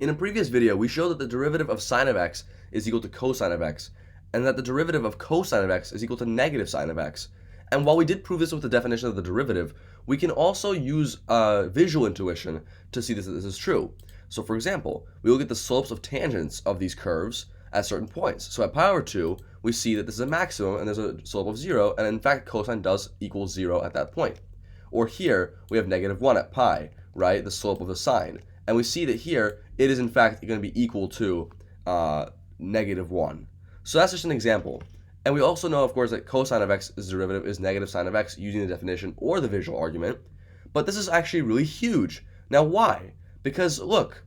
In a previous video, we showed that the derivative of sine of x is equal to cosine of x, and that the derivative of cosine of x is equal to negative sine of x. And while we did prove this with the definition of the derivative, we can also use visual intuition to see that this is true. So for example, we will get the slopes of tangents of these curves at certain points. So at pi over 2, we see that this is a maximum and there's a slope of 0, and in fact cosine does equal 0 at that point. Or here, we have negative 1 at pi, right, the slope of the sine. And we see that here, it is in fact going to be equal to negative 1. So that's just an example. And we also know, of course, that cosine of x's derivative is negative sine of x using the definition or the visual argument. But this is actually really huge. Now why? Because look,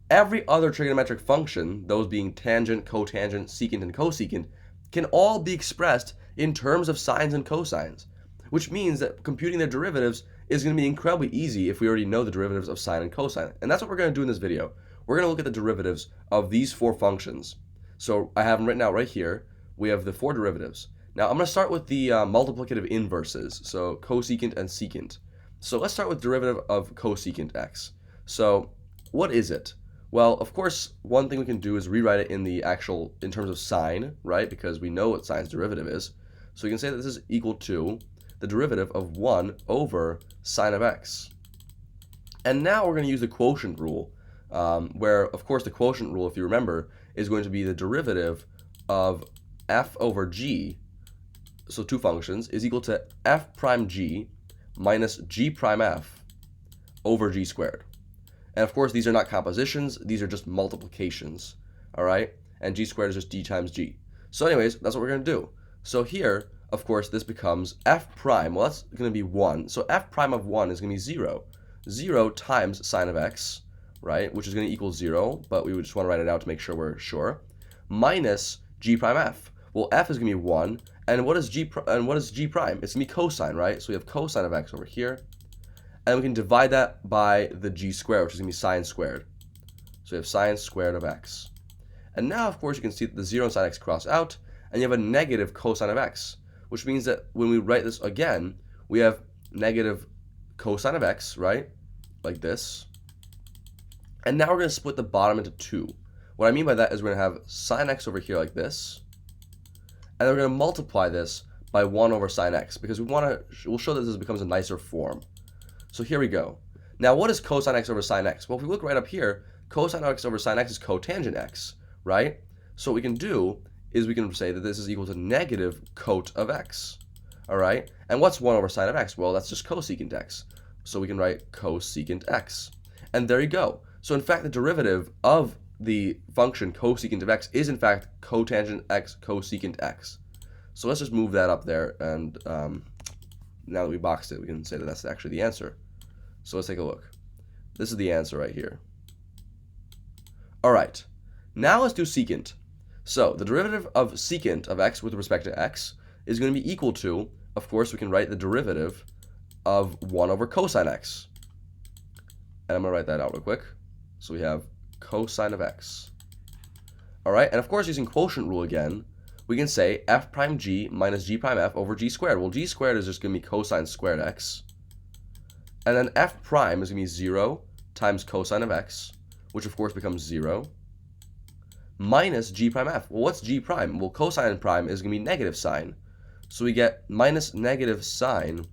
every other trigonometric function, those being tangent, cotangent, secant, and cosecant, can all be expressed in terms of sines and cosines, which means that computing their derivatives is going to be incredibly easy if we already know the derivatives of sine and cosine. And that's what we're going to do in this video. We're going to look at the derivatives of these four functions. So I have them written out right here. We have the four derivatives. Now I'm going to start with the multiplicative inverses, so cosecant and secant. So let's start with derivative of cosecant x. So what is it? Well, of course, one thing we can do is rewrite it in terms of sine, right? Because we know what sine's derivative is. So we can say that this is equal to the derivative of 1 over sine of x. And now we're going to use the quotient rule, where, of course, the quotient rule, if you remember, is going to be the derivative of f over g, so two functions, is equal to f prime g minus g prime f over g squared. And of course, these are not compositions, these are just multiplications, all right? And g squared is just d times g. So anyways, that's what we're going to do. So here, of course, this becomes f prime, well, that's going to be 1. So f prime of 1 is going to be 0. 0 times sine of x, right, which is going to equal 0, but we would just want to write it out to make sure we're sure, minus g prime f. Well, f is going to be 1, and what is g prime? It's going to be cosine, right? So we have cosine of x over here, and we can divide that by the g squared, which is going to be sine squared. So we have sine squared of x. And now, of course, you can see that the 0 and sine x cross out, and you have a negative cosine of x, which means that when we write this again, we have negative cosine of x, right? Like this. And now we're going to split the bottom into 2. What I mean by that is we're going to have sine x over here like this, and then we're going to multiply this by 1 over sine x, because we'll show that this becomes a nicer form. So here we go. Now, what is cosine x over sine x? Well, if we look right up here, cosine x over sine x is cotangent x, right? So what we can do is we can say that this is equal to negative cot of x, all right? And what's 1 over sine of x? Well, that's just cosecant x. So we can write cosecant x. And there you go. So in fact, the derivative of the function cosecant of x is in fact cotangent x cosecant x. So let's just move that up there, and now that we boxed it, we can say that that's actually the answer. So let's take a look. This is the answer right here. All right, now let's do secant. So the derivative of secant of x with respect to x is going to be equal to, of course, we can write the derivative of 1 over cosine x. And I'm going to write that out real quick. So we have cosine of x. All right, and of course, using quotient rule again, we can say f prime g minus g prime f over g squared. Well, g squared is just going to be cosine squared x. And then f prime is going to be 0 times cosine of x, which of course becomes 0, minus g prime f. Well, what's g prime? Well, cosine prime is going to be negative sine. So we get minus negative sine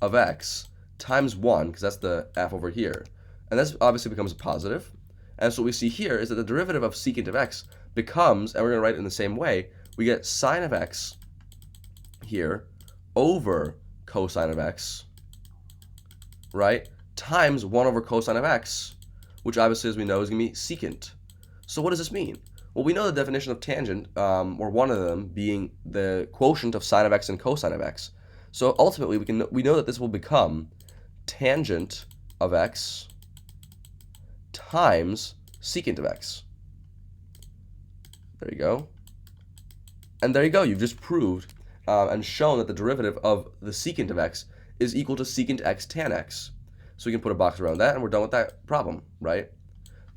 of x times 1, because that's the f over here. And this obviously becomes a positive. And so what we see here is that the derivative of secant of x becomes, and we're going to write it in the same way, we get sine of x here over cosine of x, right, times 1 over cosine of x, which obviously, as we know, is going to be secant. So what does this mean? Well, we know the definition of tangent, or one of them being the quotient of sine of x and cosine of x. So ultimately, we know that this will become tangent of x times secant of x. There you go. And there you go. You've just proved and shown that the derivative of the secant of x is equal to secant x tan x. So we can put a box around that, and we're done with that problem, right?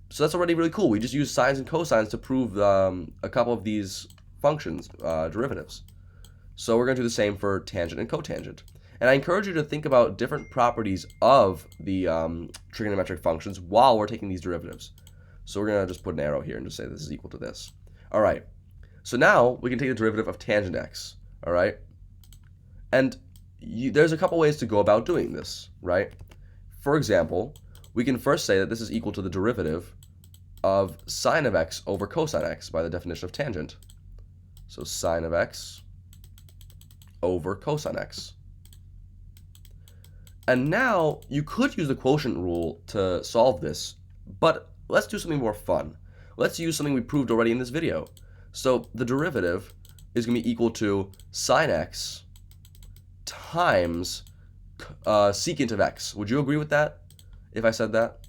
So that's already really cool. We just use sines and cosines to prove a couple of these functions, derivatives. So we're going to do the same for tangent and cotangent. And I encourage you to think about different properties of the trigonometric functions while we're taking these derivatives. So we're going to just put an arrow here and just say this is equal to this. All right. So now we can take the derivative of tangent x. All right. And there's a couple ways to go about doing this, right? For example, we can first say that this is equal to the derivative of sine of x over cosine x by the definition of tangent. So sine of x over cosine x. And now you could use the quotient rule to solve this, but let's do something more fun. Let's use something we proved already in this video. So the derivative is going to be equal to sine x times secant of x. Would you agree with that if I said that?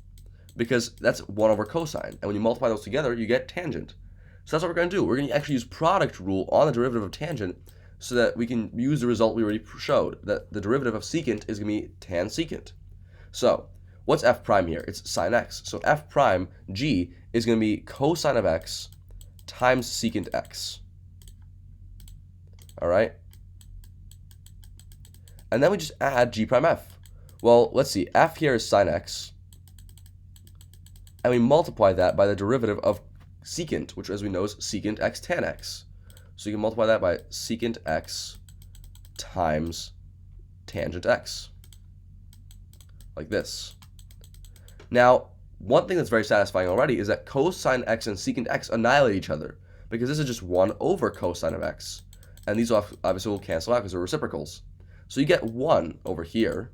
Because that's 1 over cosine. And when you multiply those together, you get tangent. So that's what we're going to do. We're going to actually use product rule on the derivative of tangent so that we can use the result we already showed, that the derivative of secant is going to be tan secant. So what's f prime here? It's sine x. So f prime g is going to be cosine of x times secant x. All right? And then we just add g prime f. Well, let's see. F here is sine x. And we multiply that by the derivative of secant, which as we know is secant x tan x. So you can multiply that by secant x times tangent x. Like this. Now, one thing that's very satisfying already is that cosine x and secant x annihilate each other, because this is just 1 over cosine of x. And these obviously will cancel out because they're reciprocals. So you get 1 over here.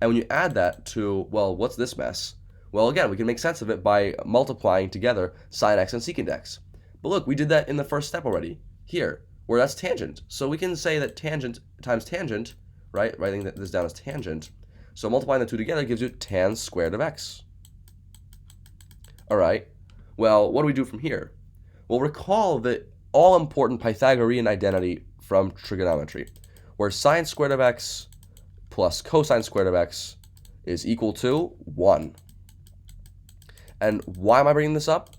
And when you add that to, well, what's this mess? Well, again, we can make sense of it by multiplying together sine x and secant x. But look, we did that in the first step already, here, where that's tangent. So we can say that tangent times tangent, right? Writing this down as tangent. So multiplying the two together gives you tan squared of x. All right. Well, what do we do from here? Well, recall the all-important Pythagorean identity from trigonometry, where sine squared of x plus cosine squared of x is equal to 1. And why am I bringing this up?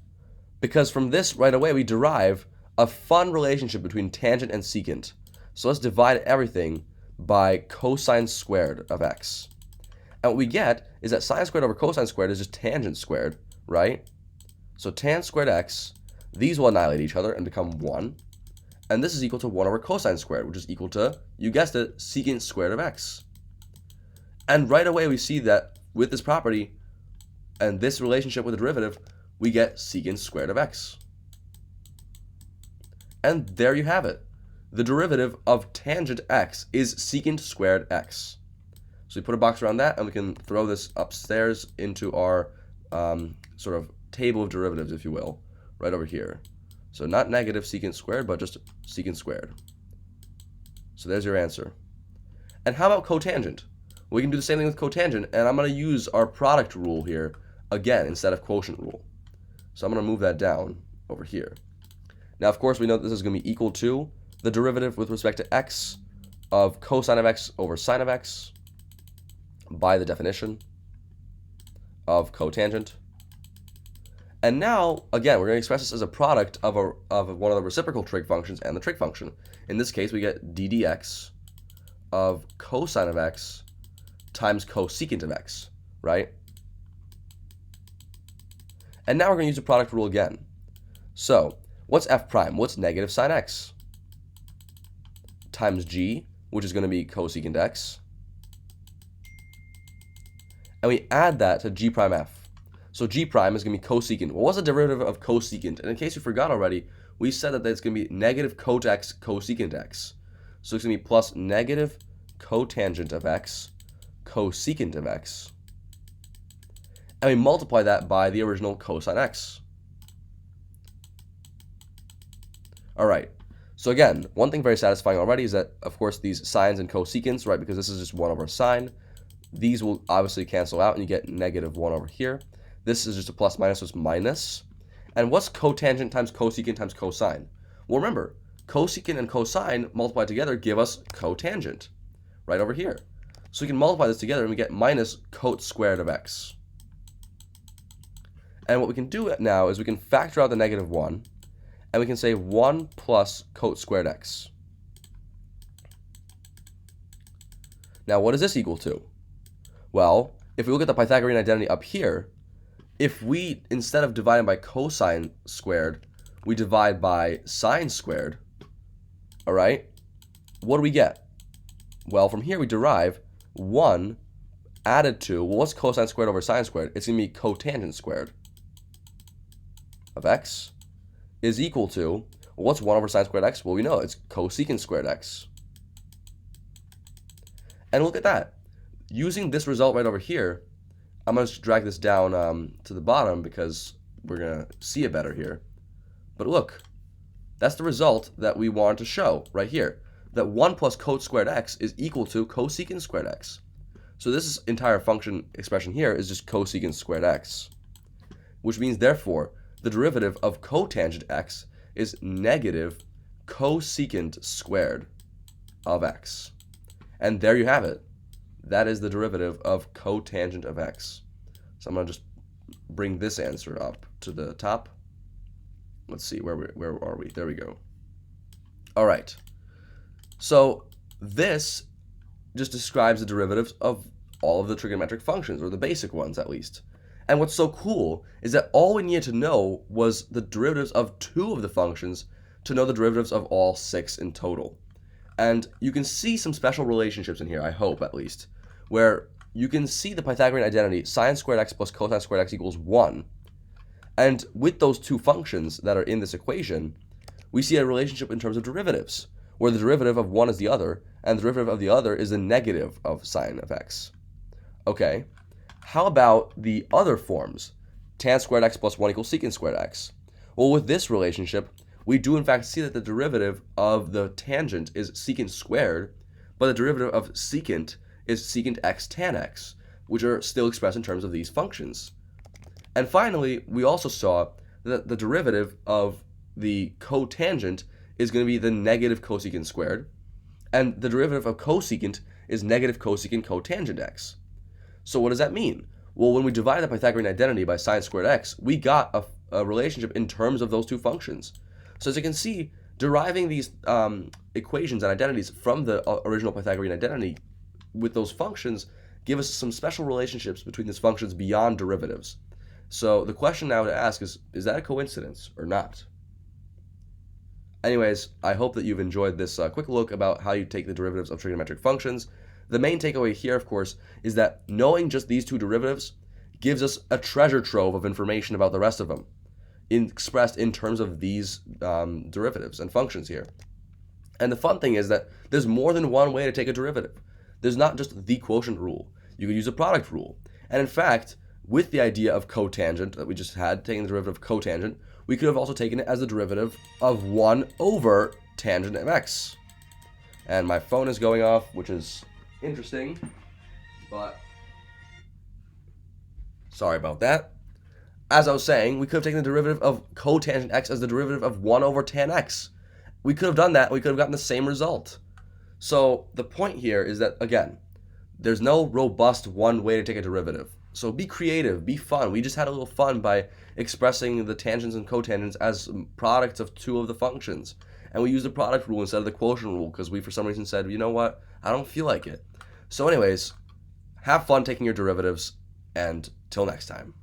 Because from this right away we derive a fun relationship between tangent and secant. So let's divide everything by cosine squared of x. And what we get is that sine squared over cosine squared is just tangent squared, right? So tan squared x, these will annihilate each other and become 1. And this is equal to 1 over cosine squared, which is equal to, you guessed it, secant squared of x. And right away we see that with this property and this relationship with the derivative, we get secant squared of x. And there you have it. The derivative of tangent x is secant squared x. So we put a box around that, and we can throw this upstairs into our sort of table of derivatives, if you will, right over here. So not negative secant squared, but just secant squared. So there's your answer. And how about cotangent? We can do the same thing with cotangent, and I'm going to use our product rule here again instead of quotient rule. So I'm going to move that down over here. Now, of course, we know that this is going to be equal to the derivative with respect to x of cosine of x over sine of x by the definition of cotangent. And now, again, we're going to express this as a product of one of the reciprocal trig functions and the trig function. In this case, we get d dx of cosine of x times cosecant of x, right? And now we're going to use the product rule again. So, what's f prime? What's negative sine x? Times g, which is going to be cosecant x. And we add that to g prime f. So g prime is going to be cosecant. Well, what's the derivative of cosecant? And in case you forgot already, we said that it's going to be negative cot x cosecant x. So it's going to be plus negative cotangent of x cosecant of x. And we multiply that by the original cosine x. All right. So again, one thing very satisfying already is that, of course, these sines and cosecants, right, because this is just 1 over sine, these will obviously cancel out, and you get negative 1 over here. This is just a plus minus, so it's minus. And what's cotangent times cosecant times cosine? Well, remember, cosecant and cosine multiplied together give us cotangent, right over here. So we can multiply this together, and we get minus cot squared of x. And what we can do now is we can factor out the negative 1, and we can say 1 plus cot squared x. Now, what is this equal to? Well, if we look at the Pythagorean identity up here, if we, instead of dividing by cosine squared, we divide by sine squared, all right, what do we get? Well, from here we derive 1 added to, well, what's cosine squared over sine squared? It's going to be cotangent squared of x is equal to, well, what's 1 over sine squared x? Well, we know it's cosecant squared x. And look at that. Using this result right over here, I'm going to drag this down to the bottom because we're going to see it better here. But look, that's the result that we wanted to show right here. That 1 plus cot squared x is equal to cosecant squared x. So this entire function expression here is just cosecant squared x. Which means, therefore, the derivative of cotangent x is negative cosecant squared of x. And there you have it. That is the derivative of cotangent of x. So I'm going to just bring this answer up to the top. Let's see, where are we? There we go. All right. So this just describes the derivatives of all of the trigonometric functions, or the basic ones at least. And what's so cool is that all we needed to know was the derivatives of 2 of the functions to know the derivatives of all 6 in total. And you can see some special relationships in here, I hope at least, where you can see the Pythagorean identity, sine squared x plus cosine squared x equals 1. And with those 2 functions that are in this equation, we see a relationship in terms of derivatives, where the derivative of one is the other, and the derivative of the other is the negative of sine of x. Okay, how about the other forms? Tan squared x plus 1 equals secant squared x. Well, with this relationship, we do in fact see that the derivative of the tangent is secant squared, but the derivative of secant is secant x tan x, which are still expressed in terms of these functions. And finally, we also saw that the derivative of the cotangent is going to be the negative cosecant squared, and the derivative of cosecant is negative cosecant cotangent x. So what does that mean? Well, when we divide the Pythagorean identity by sine squared x, we got a relationship in terms of those 2 functions. So as you can see, deriving these equations and identities from the original Pythagorean identity with those functions give us some special relationships between these functions beyond derivatives. So the question now to ask is that a coincidence or not? Anyways, I hope that you've enjoyed this quick look about how you take the derivatives of trigonometric functions. The main takeaway here, of course, is that knowing just these 2 derivatives gives us a treasure trove of information about the rest of them, expressed in terms of these derivatives and functions here. And the fun thing is that there's more than one way to take a derivative. There's not just the quotient rule. You could use a product rule. And in fact, with the idea of cotangent that we just had, taking the derivative of cotangent, we could have also taken it as the derivative of 1 over tangent of x. And my phone is going off, which is interesting, but sorry about that. As I was saying, we could have taken the derivative of cotangent x as the derivative of 1 over tan x. We could have done that. We could have gotten the same result. So the point here is that, again, there's no robust one way to take a derivative. So be creative, be fun. We just had a little fun by expressing the tangents and cotangents as products of 2 of the functions. And we used the product rule instead of the quotient rule because we, for some reason, said, you know what, I don't feel like it. So anyways, have fun taking your derivatives, and till next time.